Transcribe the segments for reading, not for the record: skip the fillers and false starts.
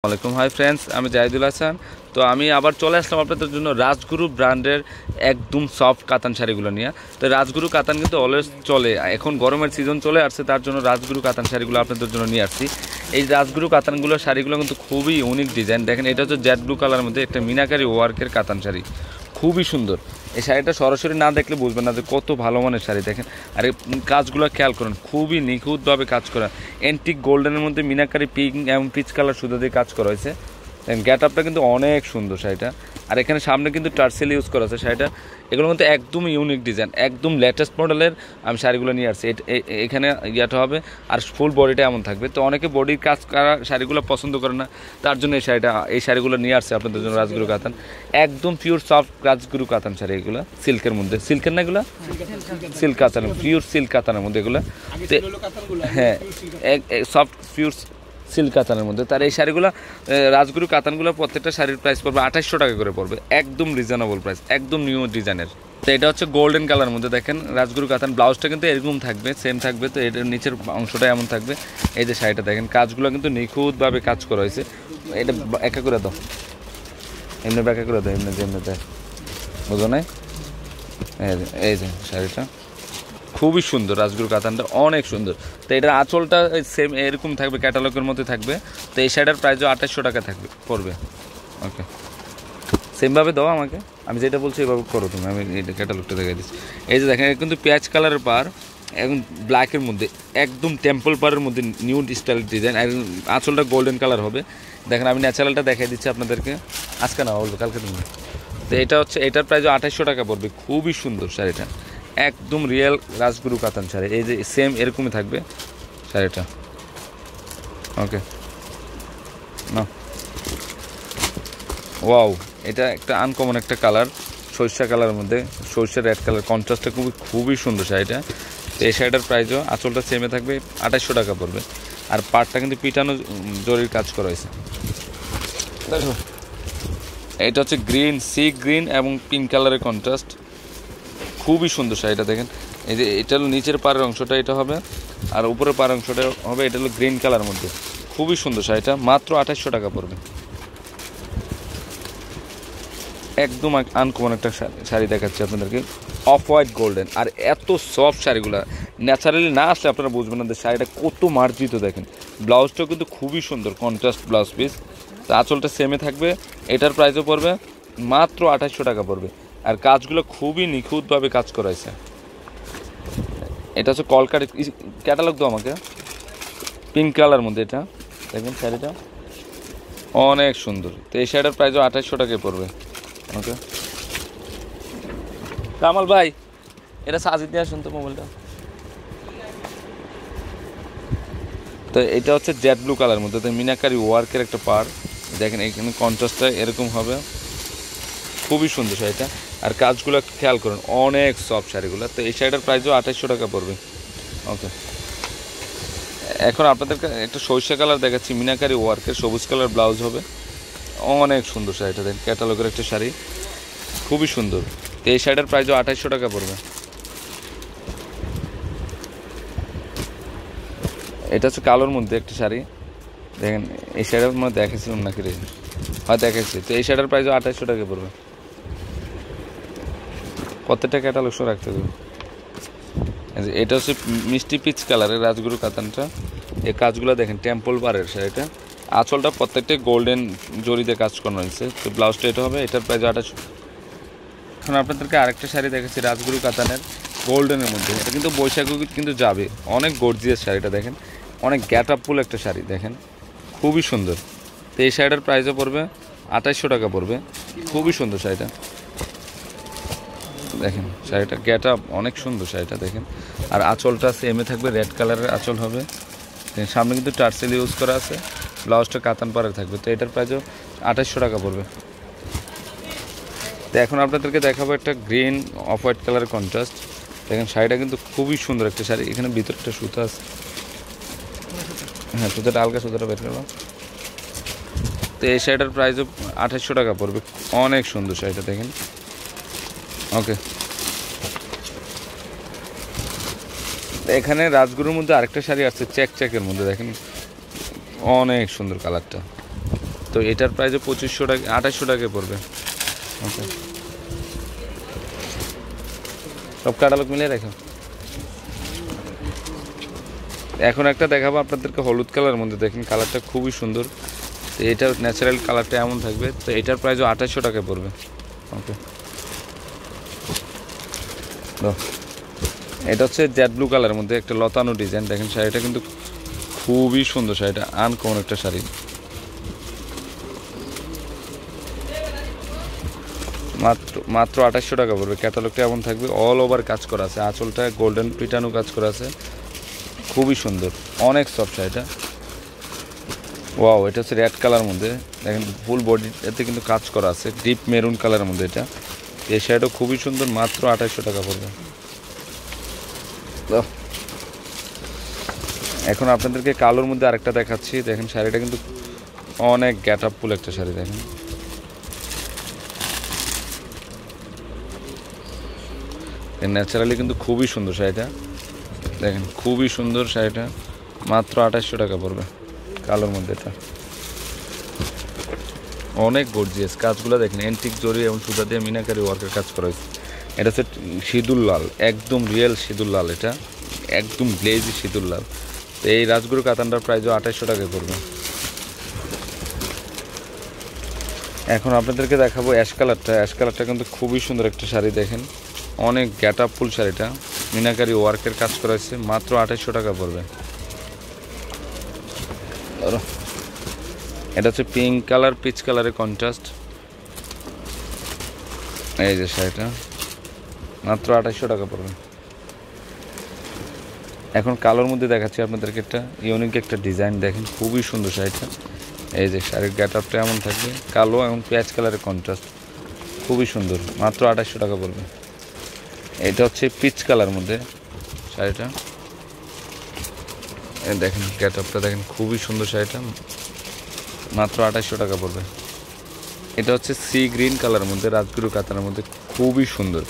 আসসালামু আলাইকুম। Hi friends, আমি জাহিদুল হাসান। তো আমি আবার চলে আসলাম আপনাদের জন্য রাজগুরু ব্র্যান্ডের একদম সফট কাতান শাড়িগুলো নিয়ে। তো রাজগুরু কাতান কিন্তু অলওয়েজ চলে, এখন গরমের সিজন চলে আসছে, তার জন্য রাজগুরু কাতান শাড়িগুলো আপনাদের জন্য নিয়ে আসছি। এই রাজগুরু কাতানগুলো শাড়িগুলো কিন্তু খুবই ইউনিক ডিজাইন। দেখেন, এটা হচ্ছে জেড ব্লু কালারের মধ্যে একটা মিনাকারি ওয়ার্কের কাতান শাড়ি, খুবই সুন্দর। এই শাড়িটা সরাসরি না দেখলে বুঝবেন না যে কত ভালো মানের শাড়ি। দেখেন, আর এই কাজগুলো খেয়াল করেন, খুবই নিখুঁতভাবে কাজ করা। অ্যান্টিক গোল্ডেনের মধ্যে মিনাকারি পিঙ্ক এবং পিচ কালার সুতো দিয়ে কাজ করা হয়েছে। দেখেন, গেট আপটা কিন্তু অনেক সুন্দর শাড়িটা। আর এখানে সামনে কিন্তু টার্সেল ইউজ করা আছে শাড়িটা। এগুলোর মধ্যে একদম ইউনিক ডিজাইন, একদম লেটেস্ট মডেলের আমি শাড়িগুলো নিয়ে আসছি। এখানে ইয়েটা হবে, আর ফুল বডিটা এমন থাকবে। তো অনেকে বডির কাজ করা শাড়িগুলো পছন্দ করে না, তার জন্য এই শাড়িগুলো নিয়ে আসছে আপনাদের জন্য। রাজগুরু কাতান, একদম পিওর সফট রাজগুরু কাতান শাড়ি এগুলো, সিল্কের মধ্যে। সিল্কের না এগুলো, সিল্ক কাতান, পিওর সিল্ক কাতানের মধ্যে এগুলো। হ্যাঁ, সফট পিওর সিল্ক কাতানের মধ্যে। তার এই শাড়িগুলো, রাজগুরু কাতানগুলো প্রত্যেকটা শাড়ির প্রাইস পড়বে 2800 টাকা করে পড়বে, একদম রিজনেবল প্রাইস, একদম নিউ ডিজাইনের। তো এটা হচ্ছে গোল্ডেন কালার মধ্যে। দেখেন, রাজগুরু কাতান ব্লাউজটা কিন্তু এরকম থাকবে, সেম থাকবে। তো এটার নিচের অংশটা এমন থাকবে। এই যে শাড়িটা দেখেন, কাজগুলো কিন্তু নিখুঁতভাবে কাজ করা হয়েছে। এটা একা করে দাও, এমনি ব্যাখ্যা করে দাও, এমনি যেমনি দেয়, বুঝো নাই? এই যে শাড়িটা খুবই সুন্দর, রাজগুরু কাতানটা অনেক সুন্দর। তো এটার আঁচলটা সেম এরকম থাকবে, ক্যাটালগের মধ্যে থাকবে। তো এই শাড়িটার প্রাইসও 2800 টাকা থাকবে পড়বে। ওকে, সেমভাবে দাও আমাকে, আমি যেটা বলছি এভাবে করো তুমি। আমি এটা ক্যাটালগটা দেখাই দিচ্ছি। এই যে দেখেন, কিন্তু পেঁয়াজ কালারের পার এবং ব্ল্যাকের মধ্যে, একদম টেম্পল পারের মধ্যে নিউ স্টাইল ডিজাইন। আর আঁচলটা গোল্ডেন কালার হবে। দেখেন, আমি ন্যাচারালটা দেখাই দিচ্ছি আপনাদেরকে। আজকে না বলবো, কালকে তুমি। তো এটা হচ্ছে, এটার প্রাইসও 2800 টাকা পড়বে। খুবই সুন্দর শাড়িটা, একদম রিয়েল রাজগুরু কাতান শাড়ি। এই যে সেম এরকমই থাকবে শাড়িটা। ওকে না, ওয়াও, এটা একটা আনকমন একটা কালার, সরিষা কালারের মধ্যে সরিষা রেড কালার, কন্ট্রাস্টটা খুবই সুন্দর শাড়িটা। তো এই শাড়িটার প্রাইসও আঁচলটা সেমে থাকবে, 2800 টাকা পড়বে। আর পাটটা কিন্তু পিটানো জরির কাজ করা হয়েছে। দেখো, এটা হচ্ছে গ্রিন, সি গ্রিন এবং পিঙ্ক কালারের কন্ট্রাস্ট, খুবই সুন্দর শাড়িটা। দেখেন, এই যে এটা হলো নিচের পাড়ের অংশটা, এটা হবে, আর উপরের পাড়ের অংশটা হবে। এটা হলো গ্রিন কালার মধ্যে, খুবই সুন্দর শাড়িটা, মাত্র 2800 টাকা পড়বে। একদম আনকমন একটা শাড়ি দেখাচ্ছি আপনাদেরকে, অফ হোয়াইট গোল্ডেন। আর এত সফট শাড়িগুলো ন্যাচারালি না আসলে আপনারা বুঝবেন না যে শাড়িটা কত মার্জিত। দেখেন, ব্লাউজটাও কিন্তু খুবই সুন্দর, কন্ট্রাস্ট ব্লাউজ পিস। তো আঁচলটা সেমে থাকবে। এটার প্রাইসও পড়বে মাত্র 2800 টাকা পড়বে। আর কাজগুলো খুবই নিখুঁতভাবে কাজ করা হয়েছে। এটা হচ্ছে কলকাতা ক্যাটালগ দাও আমাকে, পিঙ্ক কালার মধ্যে। এটা দেখেন, শাড়িটা অনেক সুন্দর। তো এই শাড়িটার প্রাইসও 2800 টাকায় পড়বে। ওকে, কামাল ভাই, এটা সাজিয়ে দিয়ে আসুন তো মোবাইলটা। তো এটা হচ্ছে জেড ব্লু কালার মধ্যে, তো মিনাকারি ওয়ার্কের একটা পার। দেখেন, এখানে কন্ট্রাস্টটা এরকম হবে, খুবই সুন্দর শাড়িটা। আর কাজগুলো খেয়াল করুন, অনেক সফট শাড়িগুলো। তো এই শাড়িটার প্রাইসও 2800 টাকা পড়বে। ওকে, এখন আপনাদেরকে একটা সরিষা কালার দেখাচ্ছি, মিনাকারি ওয়ার্কের, সবুজ কালার ব্লাউজ হবে, অনেক সুন্দর শাড়িটা। দেখেন, ক্যাটালগের একটা শাড়ি, খুবই সুন্দর। তো এই শাড়িটার প্রাইসও 2800 টাকা পড়বে। এটা হচ্ছে কালোর মধ্যে একটা শাড়ি। দেখেন, এই শাড়িটার মধ্যে দেখেছিলাম নাকি রে, হয়তো দেখেছি। তো এই শাড়িটার প্রাইসও 2800 টাকা পড়বে। প্রত্যেকটা ক্যাটালগ শো রাখতে হবে। এটা হচ্ছে মিষ্টি পিচ কালারের রাজগুরু কাতানটা। এই কাজগুলো দেখেন, টেম্পল পারের শাড়িটা। আঁচলটা প্রত্যেকটাই গোল্ডেন জরিতে কাজ করানো হয়েছে। তো ব্লাউজটা এটা হবে, এটার প্রাইস 2800। এখন আপনাদেরকে আরেকটা শাড়ি দেখাচ্ছি রাজগুরু কাতানের, গোল্ডেনের মধ্যে। এটা কিন্তু বৈশাখও কিন্তু যাবে, অনেক গর্জিয়াস শাড়িটা। দেখেন, অনেক গ্যাট আপফুল একটা শাড়ি, দেখেন খুবই সুন্দর। তো এই শাড়িটার প্রাইসও পড়বে 2800 টাকা পড়বে, খুবই সুন্দর শাড়িটা। দেখেন, শাড়িটা গ্যাট আপ অনেক সুন্দর শাড়িটা। দেখেন, আর আঁচলটা সেমে থাকবে, রেড কালারের আঁচল হবে। সামনে কিন্তু টার্সেল ইউজ করা আছে, ব্লাউজটা কাতান পাড়ের থাকবে। তো এটার প্রাইসও 2800 টাকা পড়বে। তো এখন আপনাদেরকে দেখাবো একটা গ্রিন অফ হোয়াইট কালারের কন্ট্রাস্ট। দেখেন, শাড়িটা কিন্তু খুবই সুন্দর একটা শাড়ি। এখানে ভিতরটা সুতা আছে, হ্যাঁ সুতাটা আলগা, সুতাটা বের করলাম। তো এই শাড়িটার প্রাইসও 2800 টাকা পড়বে, অনেক সুন্দর শাড়িটা। দেখেন, ওকে। এখানে রাজগুরুর মধ্যে আরেকটা শাড়ি আসছে চেকের মধ্যে, দেখেন অনেক সুন্দর কালারটা। তো এটার প্রাইসও 2500 টাকা 2800 টাকায় পড়বে। ওকে, সব ক্যাটালগ মিলিয়ে রাখো। এখন একটা দেখাবো আপনাদেরকে হলুদ কালারের মধ্যে, দেখেন কালারটা খুবই সুন্দর। তো এটা ন্যাচারাল কালারটা এমন থাকবে। তো এটার প্রাইসও 2800 টাকায় পড়বে। ওকে, এটা হচ্ছে জেড ব্লু কালারের মধ্যে একটা লতানো ডিজাইন। দেখেন শাড়িটা কিন্তু খুবই সুন্দর, শাড়িটা আনকমন একটা শাড়ি। মাত্র 2800 টাকা পড়বে। ক্যাটালগটা এমন থাকবে, অল ওভার কাজ করা আছে, আঁচলটা গোল্ডেন পিটানো কাজ করা আছে, খুবই সুন্দর, অনেক সফট শাড়িটা। ওয়াও, এটা হচ্ছে রেড কালার মধ্যে, দেখেন ফুল বডিতে কিন্তু কাজ করা আছে, ডিপ মেরুন কালারের মধ্যে এটা। এই শাড়িটা খুবই সুন্দর, মাত্র 2800 টাকা পড়বে। এখন আপনাদেরকে কালোর মধ্যে আরেকটা দেখাচ্ছি। দেখেন শাড়িটা কিন্তু অনেক গেট আপ ফুল একটা শাড়ি। দেখেন ন্যাচারালি কিন্তু খুবই সুন্দর শাড়িটা। দেখেন খুবই সুন্দর শাড়িটা, মাত্র 2800 টাকা পড়বে কালোর মধ্যে। এটা অনেক গর্জিয়াস, কাজগুলো দেখেন এন্টিক জরি এবং সুতা দিয়ে মিনাকারি ওয়ার্কের কাজ করা হয়েছে। এটা হচ্ছে সিঁদুর লাল, একদম রিয়েল সিঁদুর লাল, এটা একদম গ্লেজি সিঁদুর লাল। তো এই রাজগুরু কাতানটার প্রাইসও 2800 টাকায় পড়বে। এখন আপনাদেরকে দেখাবো অ্যাশ কালারটা। অ্যাশ কালারটা কিন্তু খুবই সুন্দর একটা শাড়ি। দেখেন অনেক গেট আপ ফুল শাড়িটা, মিনাকারি ওয়ার্কের কাজ করা হয়েছে, মাত্র 2800 টাকা পড়বে। এটা হচ্ছে পিঙ্ক কালার পিচ কালারের কন্ট্রাস্ট। এই যে শাড়িটা মাত্র 2800 টাকা পড়বে। এখন কালোর মধ্যে দেখাচ্ছি আপনাদেরকে একটা ইউনিক একটা ডিজাইন। দেখেন খুবই সুন্দর শাড়িটা। এই যে শাড়ির গেট আপটা এমন থাকবে, কালো এবং পেঁয়াজ কালারের কন্ট্রাস্ট, খুবই সুন্দর, মাত্র 2800 টাকা পড়বে। এটা হচ্ছে পিচ কালার মধ্যে শাড়িটা। দেখেন গেট আপটা দেখেন, খুবই সুন্দর শাড়িটা, মাত্র 2800 টাকা পড়বে। এটা হচ্ছে সি গ্রিন কালারের মধ্যে রাজগুরু কাতানের মধ্যে, খুবই সুন্দর,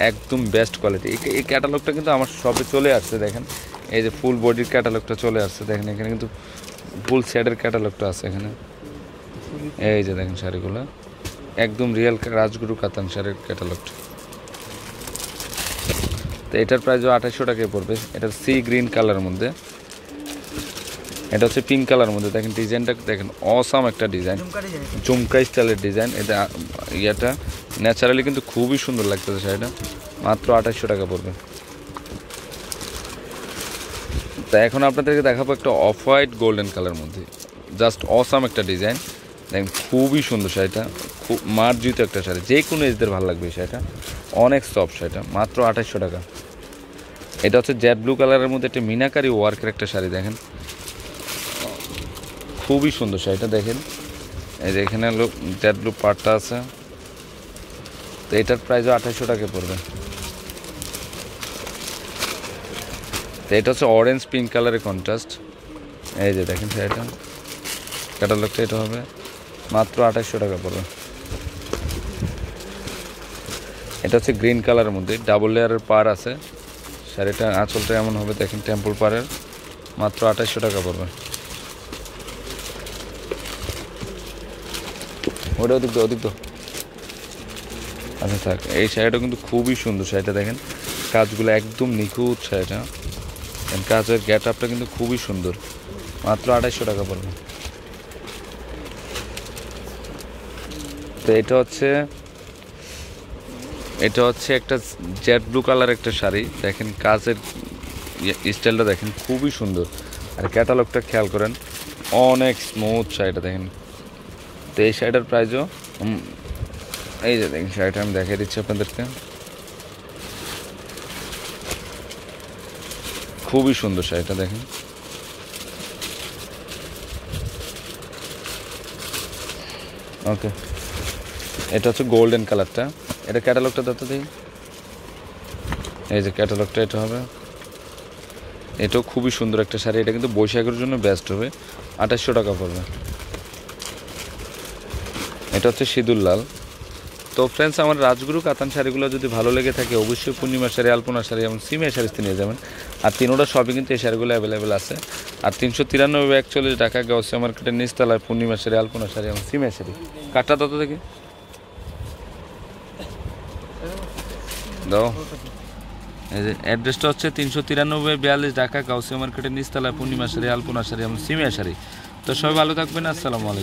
একদম বেস্ট কোয়ালিটি। এই ক্যাটালগটা কিন্তু আমার শপে চলে আসছে। দেখেন এই যে ফুল বডির ক্যাটালগটা চলে আসছে। দেখেন এখানে কিন্তু ফুল সেটের ক্যাটালগটা আছে এখানে। এই যে দেখেন শাড়িগুলো একদম রিয়েল রাজগুরু কাতান শাড়ির ক্যাটালগটা। তো এটার প্রাইসও 2800 টাকায় পড়বে। এটা সি গ্রিন কালারের মধ্যে, এটা হচ্ছে পিঙ্ক কালারের মধ্যে। দেখেন ডিজাইনটা দেখেন, অসাম একটা ডিজাইন, ঝুমকা স্টাইলের ডিজাইন। এটা ইয়েটা ন্যাচারালি কিন্তু খুবই সুন্দর লাগতেছে শাড়িটা, মাত্র 2800 টাকা পড়বে। তা এখন আপনাদেরকে দেখাবো একটা অফ হোয়াইট গোল্ডেন কালার মধ্যে, জাস্ট অসাম একটা ডিজাইন। দেখেন খুবই সুন্দর শাড়িটা, খুব মার্জিত একটা শাড়ি, যে কোনো এজদের ভালো লাগবে এই শাড়িটা, অনেক সফট শাড়িটা, মাত্র 2800 টাকা। এটা হচ্ছে জেড ব্লু কালারের মধ্যে একটা মিনাকারি ওয়ার্কের একটা শাড়ি। দেখেন খুবই সুন্দর শাড়িটা। দেখেন এই যে এখানে জেড ব্লু পার্টটা আছে। তো এটার প্রাইসও 2800 টাকা পড়বে। তো এটা হচ্ছে অরেঞ্জ পিঙ্ক কালারের কন্ট্রাস্ট। এই যে দেখেন শাড়িটা ক্যাটালগটা এটা হবে, মাত্র 2800 টাকা পড়বে। এটা হচ্ছে গ্রিন কালারের মধ্যে ডাবল লেয়ারের পার আছে শাড়িটা, আঁচলটা এমন হবে দেখেন টেম্পল পারের, মাত্র 2800 টাকা পড়বে। ওটা অধিক তো আচ্ছা থাক। এই শাড়িটা কিন্তু খুবই সুন্দর শাড়িটা। দেখেন কাজগুলো একদম নিখুঁত শাড়িটা, কাজের গেট আপটা কিন্তু খুবই সুন্দর, মাত্র 2800 টাকা পড়বে। তো এটা হচ্ছে একটা জেড ব্লু কালার একটা শাড়ি। দেখেন কাজের স্টাইলটা দেখেন খুবই সুন্দর, আর ক্যাটালগটা খেয়াল করেন, অনেক স্মুথ শাড়িটা দেখেন। তো এই শাড়িটার প্রাইসও এই যে দেখেন শাড়িটা আমি দেখিয়ে দিচ্ছি আপনাদেরকে, খুবই সুন্দর শাড়িটা দেখেন। ওকে, এটা হচ্ছে গোল্ডেন কালারটা। এটা ক্যাটালগটা দেখতে দিই, এই যে ক্যাটালগটা এটা হবে। এটাও খুবই সুন্দর একটা শাড়ি, এটা কিন্তু বৈশাখের জন্য বেস্ট হবে, 2800 টাকা পড়বে। এটা হচ্ছে সিঁদুর লাল, তো ফ্রেন্ডস, আমার রাজগুরু কাতান শাড়িগুলো যদি ভালো লেগে থাকে অবশ্যই পূর্ণিমা শাড়ি, আলপনা শাড়ি এবং সিমিয়া শাড়িতে নিয়ে যাবেন। আর তিনোটা সবই কিন্তু এই শাড়িগুলো অ্যাভেলেবেল আছে। আর 393 টাকা গাউসিয়া মার্কেটের নিচতলায় পূর্ণিমা শাড়ি, আলপনা শাড়ি এবং সিমিয়া শাড়ি। কাঠটা তত দেখি দাও। এই যে অ্যাড্রেসটা হচ্ছে 393 ঢাকা গাউসিয়া মার্কেটের নিচতলায় পূর্ণিমা শাড়ি, আলপনা শাড়ি এবং সিমিয়া শাড়ি। তো সবাই ভালো থাকবেন, আসসালামু আলাইকুম।